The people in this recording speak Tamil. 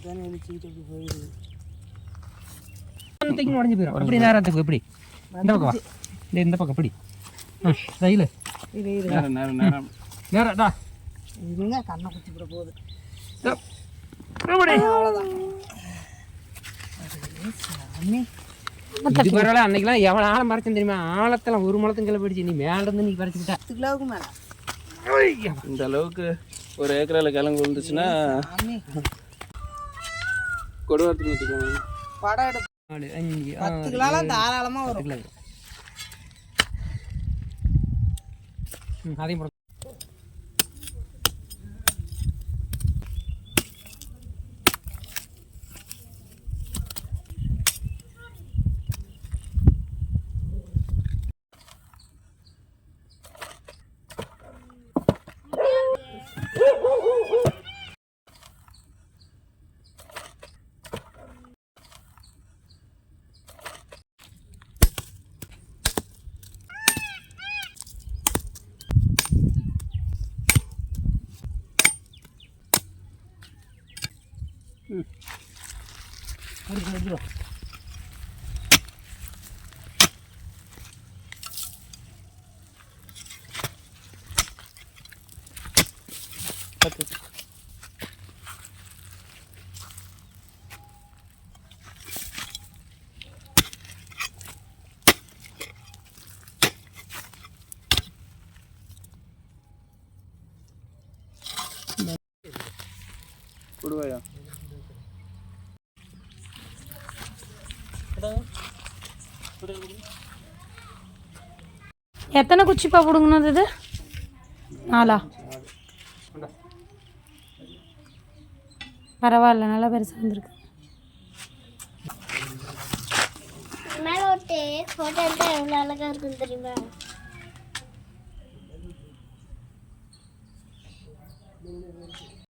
தானே எழுச்சிக்கிட்டு அப்படி போயிடுது. உடஞ்சி போயிடும். அப்படி நேரத்துக்கு எப்படி இந்த பக்கம் இந்த பக்கம் எப்படி ரயில் நேரம்டா இருங்க கண்ணை குச்சி போட போகுது. இது பரவாயில்ல. அன்னைக்கெல்லாம் எவ்வளோ ஆழம் மறைச்சேன் தெரியுமா? ஆழத்தெல்லாம் ஒரு முளத்தும் கிளை போயிடுச்சு. நீ மேலே இருந்து நீ பறிச்சு விட்டா 10 கிலோவுக்கு மேலே. இந்த அளவுக்கு ஒரு ஏக்கரால் கிழங்கு விழுந்துச்சுன்னா கொடுவாரத்துக்கு வச்சுக்கோங்க. படம் எடுப்பு 10 கிலோலாம் தாராளமாக வரும். அதையும் போட கொடுவாயா எத்தனை குச்சிப்பா பிடுங்கினது இது? 4. பரவாயில்ல, நல்லா பெருசாக வந்துருக்கு. மேலே ஒரு ஃபோட்டோ எடுத்தால் எவ்வளோ அழகாக இருக்குன்னு தெரியுமா?